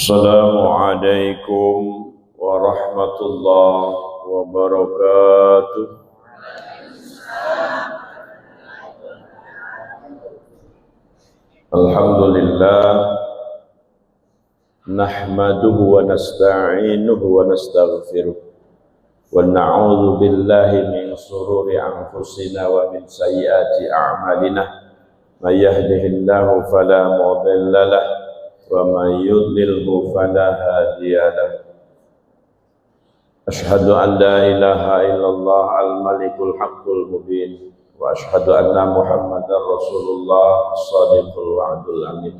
Assalamualaikum warahmatullahi wabarakatuh. Alhamdulillah, nahmaduhu wa nasta'inuhu wa nastaghfiruh wa na'udzu billahi min shururi anfusina wa min sayyiati a'malina. May yahdihillahu fala mudilla lahu wa may yudlilhu fala hadiya lahu. Asyhadu an la ilaha illallah al-malikul haqqul mubin wa asyhadu anna Muhammadar Rasulullah as-sadiqul wa'dul amin.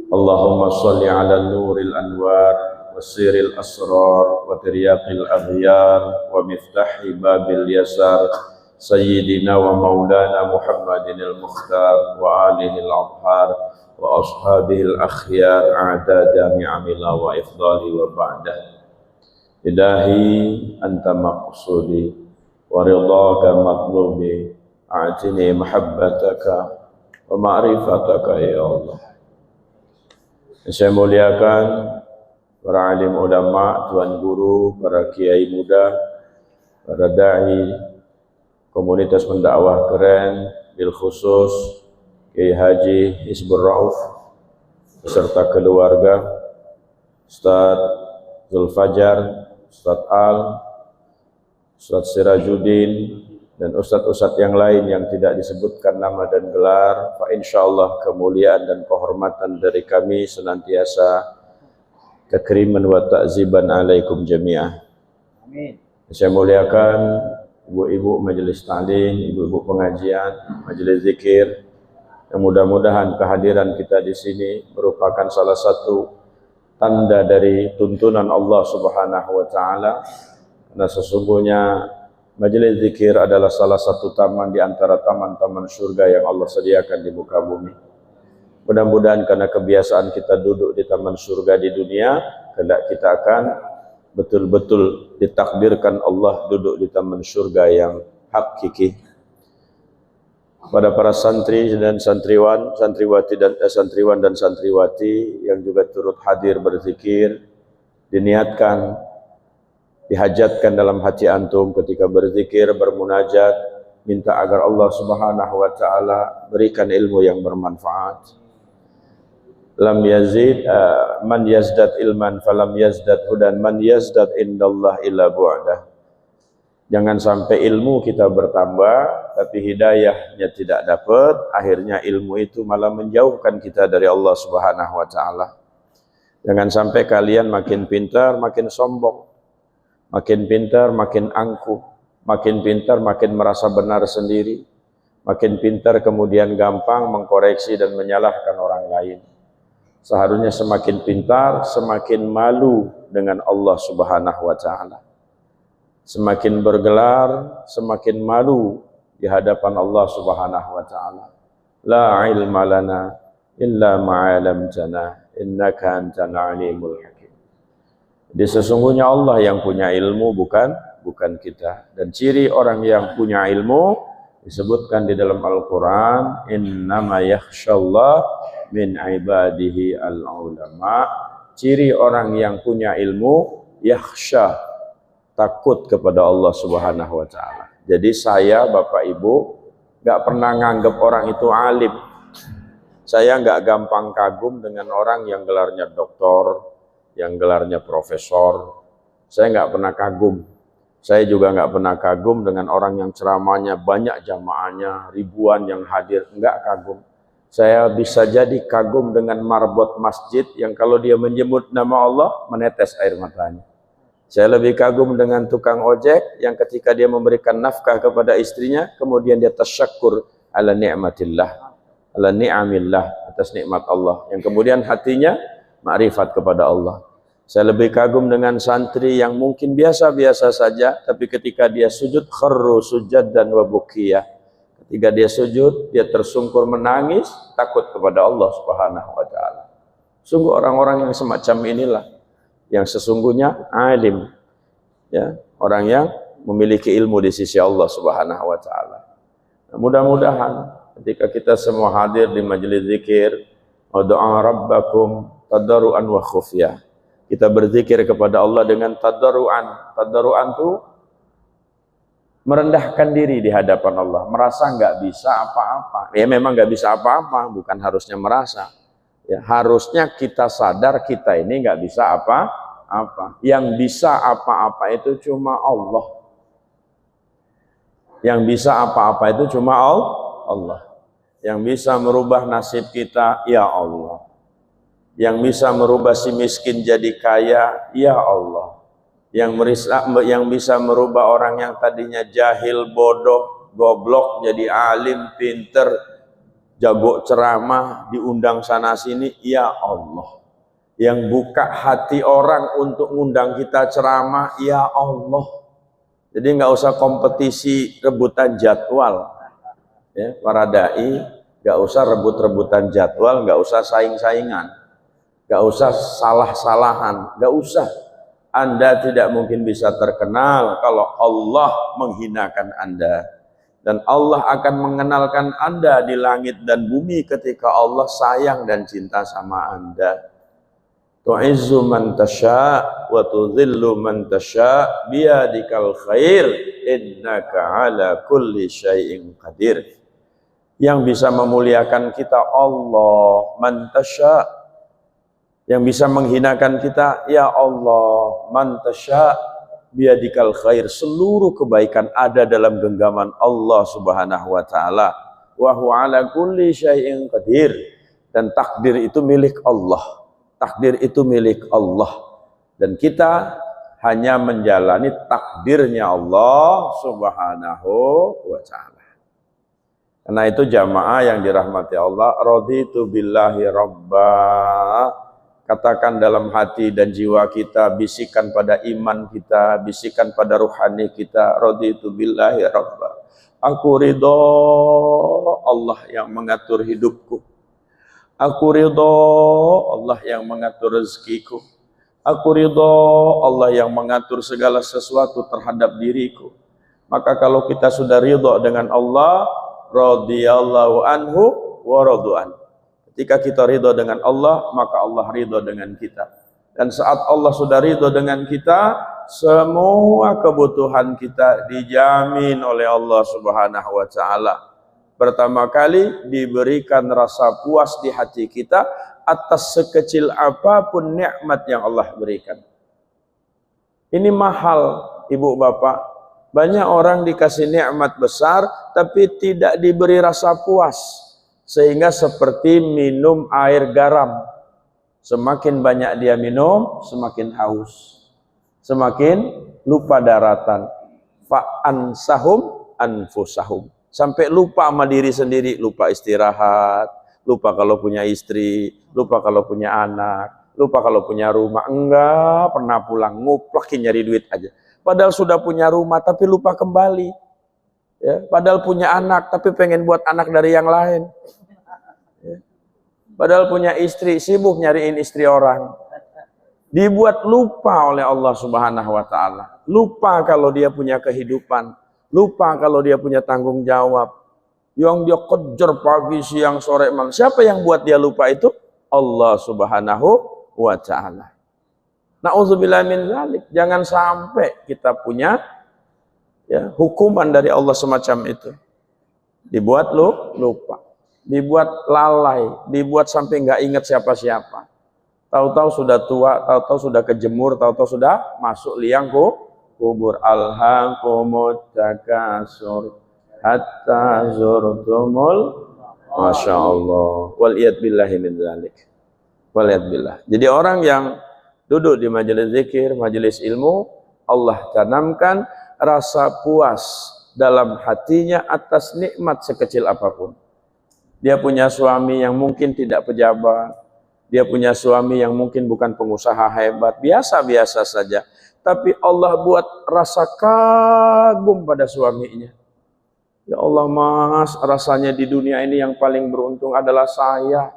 Allahumma shalli ala nuril anwar wa siril asrar wa tiryaqil aghyar wa miftahi babil yasar sayyidina wa maulana Muhammadinil mukhtar wa alihil athhar wa ashabihil akhyar a'dada ni'amillah wa ifdali wa ba'dah. Ilahi anta maqsudi wa ridhaka matlubi a'tini mahabbataka wa ma'rifataka ya Allah. Saya muliakan para alim ulama, tuan guru, para kiai muda, para dai, komunitas pendakwah keren, bil khusus Kiai Haji Hizbur Rauf beserta keluarga, Ustaz Zulfajar, Ustaz Al, Ustaz Sirajuddin, dan ustaz-ustaz yang lain yang tidak disebutkan nama dan gelar. Fa insyaallah kemuliaan dan kehormatan dari kami senantiasa takriman wa ta'ziban alaikum jami'ah. Amin. Saya muliakan ibu-ibu majelis ta'lim, ibu-ibu pengajian, majelis zikir. Yang mudah-mudahan kehadiran kita di sini merupakan salah satu tanda dari tuntunan Allah Subhanahu wa taala. Karena sesungguhnya majelis zikir adalah salah satu taman di antara taman-taman surga yang Allah sediakan di muka bumi. Mudah-mudahan karena kebiasaan kita duduk di taman surga di dunia, kelak kita akan betul-betul ditakdirkan Allah duduk di taman surga yang hakiki. Pada para santri dan santriwan, santriwan dan santriwati yang juga turut hadir berzikir, diniatkan, dihajatkan dalam hati antum ketika berzikir, bermunajat, minta agar Allah Subhanahu wa taala berikan ilmu yang bermanfaat. Lam yazid man yazdad ilman falam yazdad hudan man yazdad indallah illa bu'dah. Jangan sampai ilmu kita bertambah tapi hidayahnya tidak dapat, akhirnya ilmu itu malah menjauhkan kita dari Allah Subhanahu wa taala. Jangan sampai kalian makin pintar makin sombong, makin pintar makin angkuh, makin pintar makin merasa benar sendiri, makin pintar kemudian gampang mengkoreksi dan menyalahkan orang lain. Seharusnya semakin pintar semakin malu dengan Allah Subhanahu wa taala. Semakin bergelar, semakin malu di hadapan Allah Subhanahu wa taala. La ilma lana illa ma 'allamtana innaka antal alimul hakim. Jadi sesungguhnya Allah yang punya ilmu bukan kita. Dan ciri orang yang punya ilmu disebutkan di dalam Al-Qur'an, innama yakhshallah min ibadihi al-ulama. Ciri orang yang punya ilmu yakhsha, takut kepada Allah Subhanahu wa taala. Jadi saya, Bapak Ibu, gak pernah nganggap orang itu alim. Saya gak gampang kagum dengan orang yang gelarnya doktor, yang gelarnya profesor. Saya gak pernah kagum. Saya juga gak pernah kagum dengan orang yang ceramahnya banyak jamaahnya, ribuan yang hadir. Enggak kagum. Saya bisa jadi kagum dengan marbot masjid yang kalau dia menyebut nama Allah, menetes air matanya. Saya lebih kagum dengan tukang ojek yang ketika dia memberikan nafkah kepada istrinya, kemudian dia tasyakkur ala ni'matillah, ala ni'amillah, atas nikmat Allah, yang kemudian hatinya ma'rifat kepada Allah. Saya lebih kagum dengan santri yang mungkin biasa-biasa saja, tapi ketika dia sujud, kharru sujaddan wa bukiyah. Ketika dia sujud, dia tersungkur menangis, takut kepada Allah Subhanahu wa taala. Sungguh orang-orang yang semacam inilah yang sesungguhnya alim, ya, orang yang memiliki ilmu di sisi Allah Subhanahu wa taala. Mudah-mudahan ketika kita semua hadir di majelis zikir, doa rabbakum tadarruan wa khufyah. Kita berzikir kepada Allah dengan tadarruan. Tadarruan itu merendahkan diri di hadapan Allah, merasa nggak bisa apa-apa. Ya memang nggak bisa apa-apa, bukan harusnya merasa. Ya, harusnya kita sadar kita ini nggak bisa apa-apa. Yang bisa apa-apa itu cuma Allah. Yang bisa apa-apa itu cuma Allah. Yang bisa merubah nasib kita, ya Allah. Yang bisa merubah si miskin jadi kaya, ya Allah. Yang bisa merubah orang yang tadinya jahil, bodoh, goblok jadi alim, pinter, jago ceramah, diundang sana sini, ya Allah. Yang buka hati orang untuk ngundang kita ceramah, ya Allah. Jadi nggak usah kompetisi rebutan jadwal, ya, para dai nggak usah rebut-rebutan jadwal, nggak usah saing-saingan, nggak usah salah-salahan, nggak usah. Anda tidak mungkin bisa terkenal kalau Allah menghinakan Anda. Dan Allah akan mengenalkan Anda di langit dan bumi ketika Allah sayang dan cinta sama Anda. Tu'izzu man tasya wa tudhillu man tasya biyadikal khair innaka ala kulli syai'in qadir. Yang bisa memuliakan kita Allah, man tasya. Yang bisa menghinakan kita, ya Allah, man tasya biyadikal khair. Seluruh kebaikan ada dalam genggaman Allah Subhanahu wa taala. Wa huwa ala kulli syai'in qadir. Dan takdir itu milik Allah. Takdir itu milik Allah. Dan kita hanya menjalani takdirnya Allah Subhanahu wa taala. Karena itu jamaah yang dirahmati Allah, raditu billahi rabba. Katakan dalam hati dan jiwa kita, bisikan pada iman kita, bisikan pada ruhani kita, raditu billahi rabba. Aku ridho Allah yang mengatur hidupku. Aku ridho Allah yang mengatur rezekiku. Aku ridho Allah yang mengatur segala sesuatu terhadap diriku. Maka kalau kita sudah ridho dengan Allah, radhiyallahu anhu wa radu'an. Ketika kita ridho dengan Allah, maka Allah ridho dengan kita. Dan saat Allah sudah ridho dengan kita, semua kebutuhan kita dijamin oleh Allah Subhanahu wa taala. Pertama kali diberikan rasa puas di hati kita atas sekecil apapun nikmat yang Allah berikan. Ini mahal, Ibu Bapak. Banyak orang dikasih nikmat besar tapi tidak diberi rasa puas. Sehingga seperti minum air garam. Semakin banyak dia minum, semakin haus. Semakin lupa daratan. Fa'ansahum anfusahum. Sampai lupa sama diri sendiri, lupa istirahat, lupa kalau punya istri, lupa kalau punya anak, lupa kalau punya rumah. Enggak pernah pulang, nguplakin nyari duit aja. Padahal sudah punya rumah tapi lupa kembali. Ya, padahal punya anak tapi pengen buat anak dari yang lain. Ya. Padahal punya istri, sibuk nyariin istri orang. Dibuat lupa oleh Allah Subhanahu wa taala. Lupa kalau dia punya kehidupan. Lupa kalau dia punya tanggung jawab. Yang dia kejar pagi, siang, sore, malam. Siapa yang buat dia lupa itu? Allah Subhanahu wa ta'ala. Na'udzubillah min dzalik. Jangan sampai kita punya hukuman dari Allah semacam itu. Dibuat lupa. Dibuat lalai. Dibuat sampai nggak ingat siapa-siapa. Tahu-tahu sudah tua, tahu-tahu sudah kejemur, tahu-tahu sudah masuk liang kubur. Alhaqumut takasur hatta zurtumul, masya Allah. Waliyad billahi min dzalik. Waliyad billah. Jadi orang yang duduk di majelis zikir, majelis ilmu, Allah tanamkan rasa puas dalam hatinya atas nikmat sekecil apapun. Dia punya suami yang mungkin tidak pejabat, dia punya suami yang mungkin bukan pengusaha hebat, biasa-biasa saja. Tapi Allah buat rasa kagum pada suaminya. Ya Allah mas, rasanya di dunia ini yang paling beruntung adalah saya.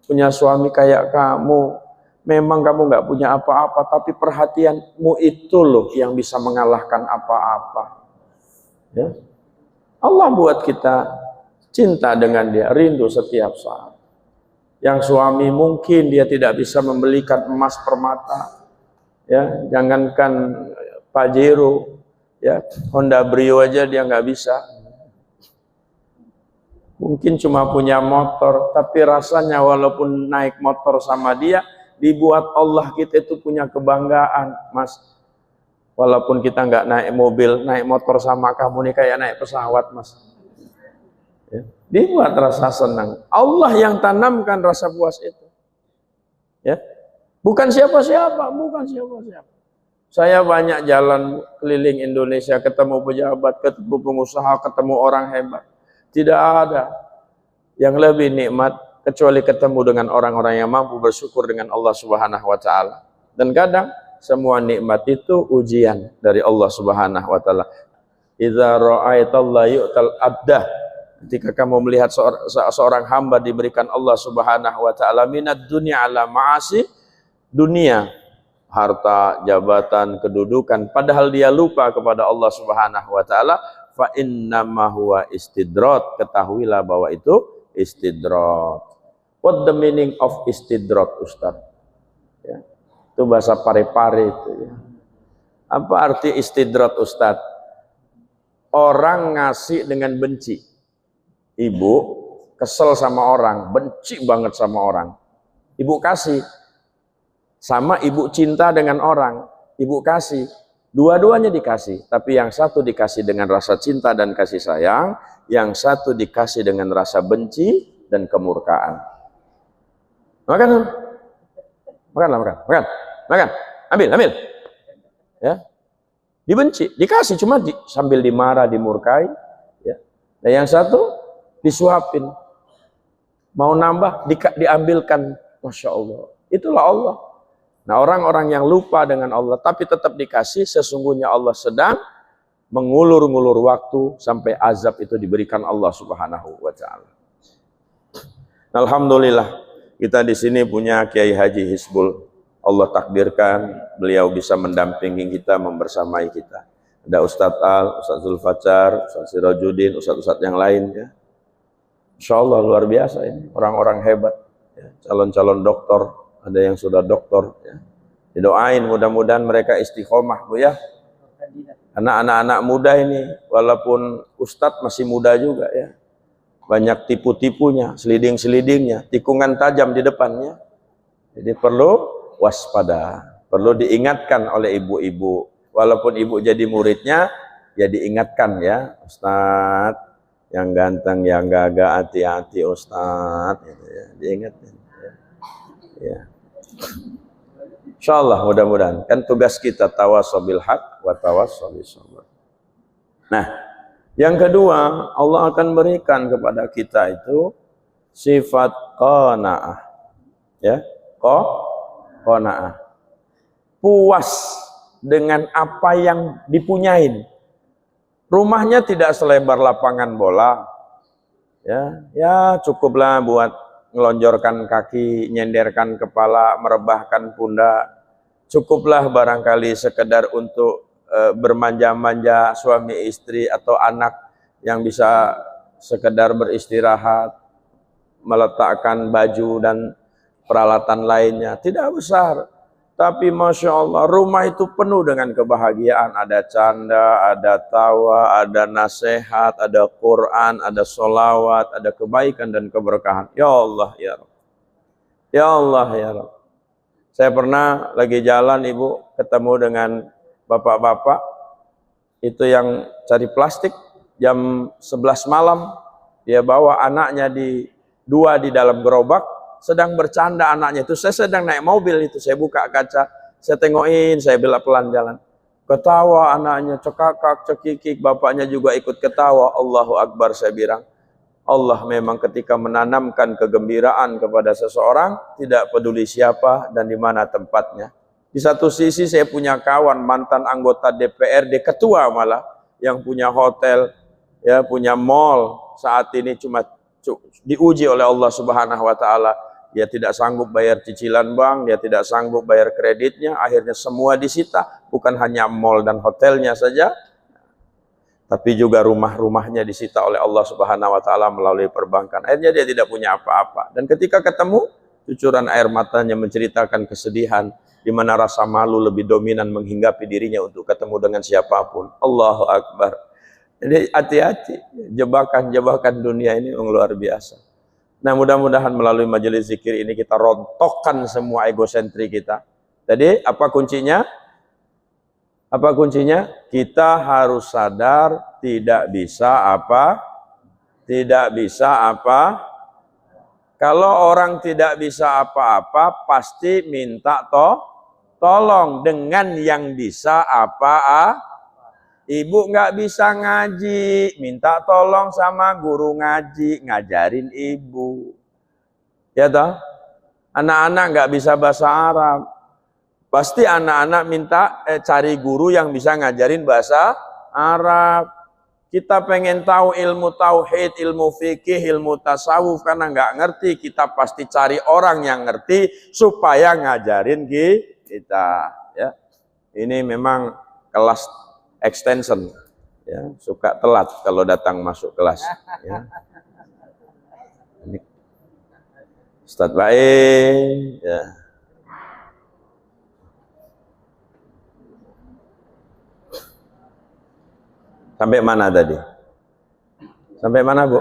Punya suami kayak kamu. Memang kamu nggak punya apa-apa, tapi perhatianmu itu loh yang bisa mengalahkan apa-apa. Ya. Allah buat kita cinta dengan dia, rindu setiap saat. Yang suami mungkin dia tidak bisa membelikan emas permata, ya, jangankan Pajero, ya, Honda Brio aja dia nggak bisa. Mungkin cuma punya motor, tapi rasanya walaupun naik motor sama dia, dibuat Allah kita itu punya kebanggaan, Mas. Walaupun kita nggak naik mobil, naik motor sama kamu nih kayak naik pesawat, Mas. Ya. Dibuat rasa senang. Allah yang tanamkan rasa puas itu. Ya. Bukan siapa-siapa, bukan siapa-siapa. Saya banyak jalan keliling Indonesia, ketemu pejabat, ketemu pengusaha, ketemu orang hebat. Tidak ada yang lebih nikmat kecuali ketemu dengan orang-orang yang mampu bersyukur dengan Allah Subhanahu wa taala. Dan kadang semua nikmat itu ujian dari Allah Subhanahu wa taala. Idza ra'aitallaha yu'tal abdah. Ketika kamu melihat seorang hamba diberikan Allah Subhanahu wa taala minad dunya ala ma'asi, dunia, harta, jabatan, kedudukan, padahal dia lupa kepada Allah Subhanahu wa taala, fa innama huwa istidrat, ketahuilah bahwa itu istidrat. What the meaning of istidrat, Ustaz? Ya. Itu bahasa Pare-Pare itu, ya. Apa arti istidrat, Ustaz? Orang ngasih dengan benci. Ibu kesel sama orang, benci banget sama orang. Ibu kasih. Sama ibu cinta dengan orang, ibu kasih. Dua-duanya dikasih, tapi yang satu dikasih dengan rasa cinta dan kasih sayang, yang satu dikasih dengan rasa benci dan kemurkaan. Makan, makan, ambil. Ya, dibenci, dikasih cuma sambil dimarah, dimurkai. Ya. Dan yang satu disuapin, mau nambah diambilkan, masya Allah. Itulah Allah. Nah, orang-orang yang lupa dengan Allah tapi tetap dikasih, sesungguhnya Allah sedang mengulur-ngulur waktu sampai azab itu diberikan Allah Subhanahu wa taala. Alhamdulillah kita di sini punya Kiai Haji Hizbul. Allah takdirkan beliau bisa mendampingi kita, membersamai kita. Ada Ustadz Al, Ustadz Zulfacar, Ustadz Sirajuddin, Ustadz-Ustadz yang lain, ya. Insya Allah luar biasa ini, orang-orang hebat, ya. Calon-calon doktor, ada yang sudah doktor, ya. Didoain mudah-mudahan mereka istiqomah, Bu, ya. Anak-anak muda ini, walaupun Ustadz masih muda juga, ya. Banyak tipu-tipunya, seliding-selidingnya, tikungan tajam di depannya. Jadi perlu waspada, perlu diingatkan oleh ibu-ibu. Walaupun ibu jadi muridnya, ya diingatkan, ya, Ustadz. Yang ganteng, yang gagah, hati-hati Ustadz, gitu, ya. Diingatkan, ya. Insyaallah mudah-mudahan kan tugas kita tawassabil haq wa tawassabis sabr. Nah, yang kedua, Allah akan berikan kepada kita itu sifat qanaah, ya, qanaah, puas dengan apa yang dipunyain. Rumahnya tidak selebar lapangan bola, ya cukuplah buat ngelonjorkan kaki, nyenderkan kepala, merebahkan pundak. Cukuplah barangkali sekedar untuk bermanja-manja suami istri atau anak yang bisa sekedar beristirahat, meletakkan baju dan peralatan lainnya. Tidak besar, tapi Masya Allah rumah itu penuh dengan kebahagiaan. Ada canda, ada tawa, ada nasihat, ada Quran, ada sholawat, ada kebaikan dan keberkahan. Ya Allah, ya Rabb. Ya Allah, ya Rabb. Saya pernah lagi jalan, Ibu, ketemu dengan bapak-bapak itu yang cari plastik. Jam 11 malam dia bawa anaknya dua di dalam gerobak, sedang bercanda anaknya itu. Saya sedang naik mobil itu, saya buka kaca, saya tengokin, saya belok pelan jalan. Ketawa anaknya, cekakak, cekikik, bapaknya juga ikut ketawa. Allahu Akbar, saya bilang. Allah memang ketika menanamkan kegembiraan kepada seseorang, tidak peduli siapa dan di mana tempatnya. Di satu sisi saya punya kawan, mantan anggota DPRD, ketua malah, yang punya hotel, ya, punya mall, saat ini cuma diuji oleh Allah Subhanahu wa taala. Dia tidak sanggup bayar cicilan bank, dia tidak sanggup bayar kreditnya, akhirnya semua disita, bukan hanya mall dan hotelnya saja. tapi juga rumah-rumahnya disita oleh Allah Subhanahu wa taala melalui perbankan. Akhirnya dia tidak punya apa-apa. Dan ketika ketemu, cucuran air matanya menceritakan kesedihan, di mana rasa malu lebih dominan menghinggapi dirinya untuk ketemu dengan siapapun. Allahu Akbar. Jadi hati-hati, jebakan-jebakan dunia ini luar biasa. Nah, mudah-mudahan melalui majelis zikir ini kita rontokkan semua egosentri kita. Jadi apa kuncinya? Apa kuncinya? Kita harus sadar tidak bisa apa? Tidak bisa apa? Kalau orang tidak bisa apa-apa, pasti minta tolong dengan yang bisa apa? Ibu nggak bisa ngaji, minta tolong sama guru ngaji, ngajarin ibu. Ya toh? Anak-anak nggak bisa bahasa Arab, pasti anak-anak minta cari guru yang bisa ngajarin bahasa Arab. Kita pengen tahu ilmu tauhid, ilmu fikih, ilmu tasawuf, karena nggak ngerti, kita pasti cari orang yang ngerti supaya ngajarin kita. Ya, ini memang kelas extension, ya, suka telat kalau datang masuk kelas. Ya. Ini Ustadz baik, ya. Sampai mana tadi? Sampai mana, Bu?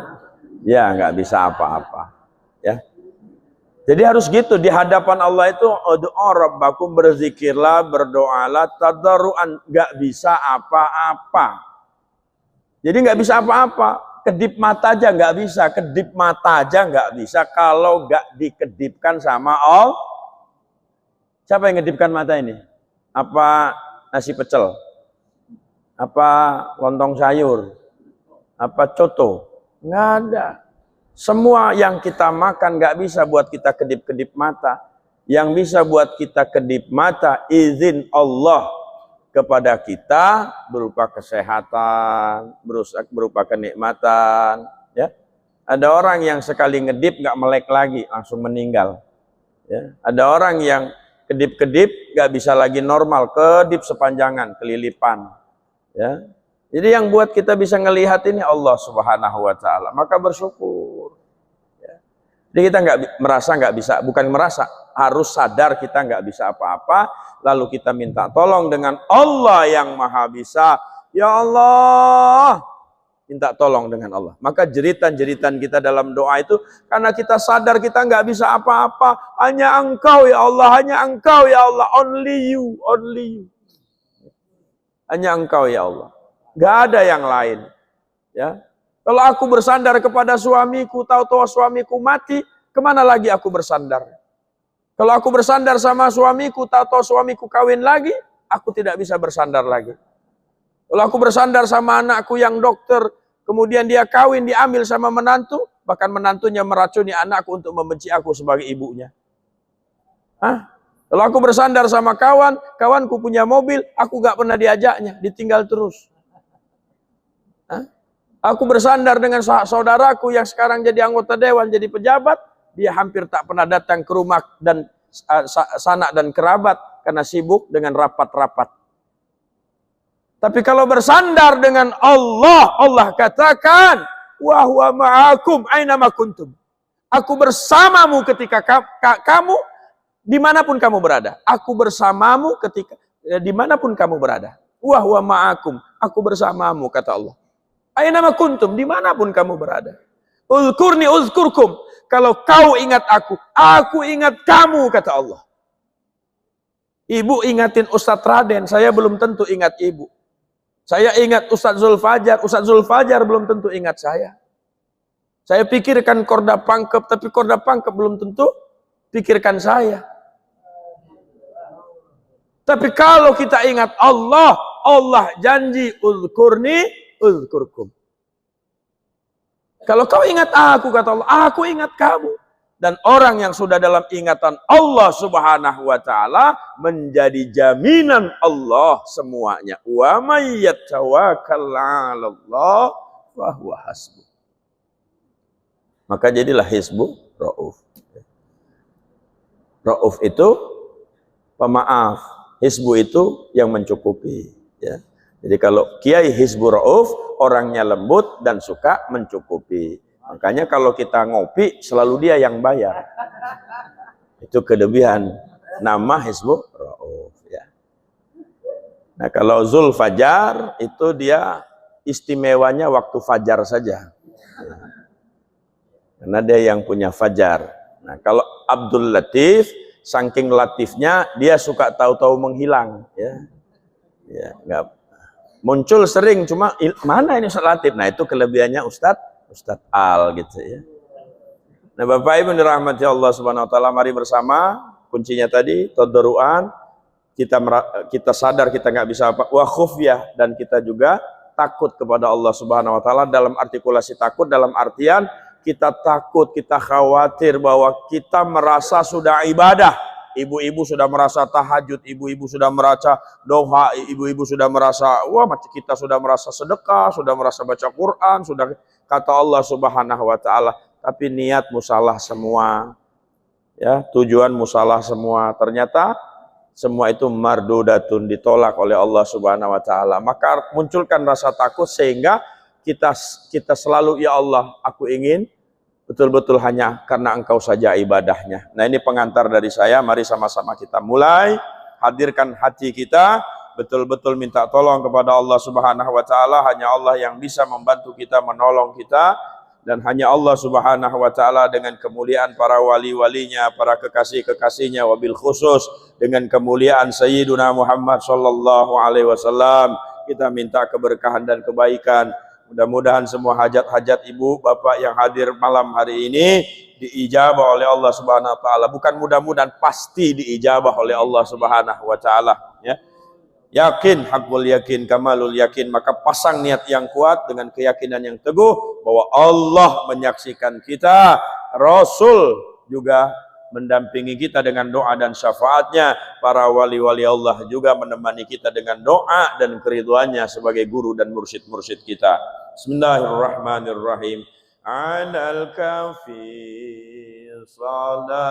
Ya, nggak bisa apa-apa. Ya. Jadi harus gitu, di hadapan Allah itu ud'u rabbakum, berzikirlah, berdoalah, tadarruan, nggak bisa apa-apa. Jadi nggak bisa apa-apa, kedip mata aja nggak bisa, kedip mata aja nggak bisa kalau nggak dikedipkan sama Allah. Siapa yang ngedipkan mata ini? Apa nasi pecel? Apa lontong sayur? Apa coto? Nggak ada. Semua yang kita makan nggak bisa buat kita kedip-kedip mata. Yang bisa buat kita kedip mata izin Allah kepada kita berupa kesehatan, berupa kenikmatan. Ya, ada orang yang sekali ngedip nggak melek lagi, langsung meninggal. Ya, ada orang yang kedip-kedip nggak bisa lagi normal, kedip sepanjangan, kelilipan. Ya, jadi yang buat kita bisa ngelihat ini Allah Subhanahu wa taala, maka bersyukur. Ya. Jadi kita nggak bisa, bukan merasa, harus sadar kita nggak bisa apa-apa, lalu kita minta tolong dengan Allah yang Maha Bisa. Ya Allah, minta tolong dengan Allah. Maka jeritan-jeritan kita dalam doa itu karena kita sadar kita nggak bisa apa-apa, hanya Engkau ya Allah, hanya Engkau ya Allah, only you, only you. Hanya Engkau ya Allah. Gak ada yang lain. Ya. Kalau aku bersandar kepada suamiku, tahu-tahu suamiku mati, kemana lagi aku bersandar? Kalau aku bersandar sama suamiku, tahu-tahu suamiku kawin lagi, aku tidak bisa bersandar lagi. Kalau aku bersandar sama anakku yang dokter, kemudian dia kawin, diambil sama menantu, bahkan menantunya meracuni anakku untuk membenci aku sebagai ibunya. Hah? Kalau aku bersandar sama kawanku punya mobil, aku gak pernah diajaknya, ditinggal terus. Hah? Aku bersandar dengan saudaraku yang sekarang jadi anggota dewan, jadi pejabat, dia hampir tak pernah datang ke rumah dan sanak dan kerabat karena sibuk dengan rapat-rapat. Tapi kalau bersandar dengan Allah, Allah katakan, wa huwa ma'akum aina ma kuntum. Aku bersamamu ketika kamu dimanapun kamu berada. Aku bersamamu ketika dimanapun kamu berada. Wa huwa ma'akum, aku bersamamu, kata Allah. Aina ma kuntum, dimanapun kamu berada. Uzkurni uzkurkum, kalau kau ingat aku ingat kamu, kata Allah. Ibu ingatin Ustadz Raden, saya belum tentu ingat ibu. Saya ingat Ustadz Zulfajar belum tentu ingat saya. Saya pikirkan Korda Pangkep, tapi Korda Pangkep belum tentu pikirkan saya. Tapi kalau kita ingat Allah, Allah janji uzkurni uzkurkum. Kalau kau ingat aku, kata Allah, aku ingat kamu. Dan orang yang sudah dalam ingatan Allah Subhanahu wa taala menjadi jaminan Allah semuanya. Wa may yatawakkal 'alallah fa huwa hasbuh. Maka jadilah hizbu Rauf. Rauf itu pemaaf, hizbu itu yang mencukupi. Ya. Jadi kalau Kiai Hizbur Rauf orangnya lembut dan suka mencukupi. Makanya kalau kita ngopi selalu dia yang bayar. Itu kelebihan nama Hizbur Rauf ya. Nah, kalau Zul Fajar itu dia istimewanya waktu fajar saja. Karena dia yang punya fajar. Nah, kalau Abdul Latif saking latifnya dia suka tahu-tahu menghilang ya. Ya, enggak muncul sering cuma mana ini Ustaz Latif. Nah, itu kelebihannya Ustadz Al gitu ya. Nah, Bapak Ibu dirahmati Allah Subhanahu wa taala, mari bersama kuncinya tadi tadarruan, kita sadar kita nggak bisa apa, wa khufyah, dan kita juga takut kepada Allah Subhanahu wa taala. Dalam artikulasi takut dalam artian kita takut, kita khawatir bahwa kita merasa sudah ibadah. Ibu-ibu sudah merasa tahajud, ibu-ibu sudah merasa doa, ibu-ibu sudah merasa kita sudah merasa sedekah, sudah merasa baca Quran, sudah kata Allah Subhanahu wa taala, tapi niat musalah semua. Ya, tujuan musalah semua. Ternyata semua itu mardudatun, ditolak oleh Allah Subhanahu wa taala. Maka munculkan rasa takut sehingga kita selalu, ya Allah, aku ingin betul-betul hanya karena Engkau saja ibadahnya. Nah, ini pengantar dari saya. Mari sama-sama kita mulai hadirkan hati kita, betul-betul minta tolong kepada Allah Subhanahu wa taala. Hanya Allah yang bisa membantu kita, menolong kita, dan hanya Allah Subhanahu wa taala dengan kemuliaan para wali-walinya, para kekasih-kekasihnya, wabil khusus dengan kemuliaan Sayyiduna Muhammad sallallahu alaihi wasallam, kita minta keberkahan dan kebaikan. Mudah-mudahan semua hajat-hajat ibu bapak yang hadir malam hari ini diijabah oleh Allah Subhanahu wa taala. Bukan mudah-mudahan, pasti diijabah oleh Allah Subhanahu wa taala ya. Yakin, hakul yakin, kamalul yakin. Maka pasang niat yang kuat dengan keyakinan yang teguh bahwa Allah menyaksikan kita, Rasul juga mendampingi kita dengan doa dan syafaatnya, para wali-wali Allah juga menemani kita dengan doa dan keridhaannya sebagai guru dan mursyid-mursyid kita. Bismillahirrahmanirrahim. Alal kafi salatullah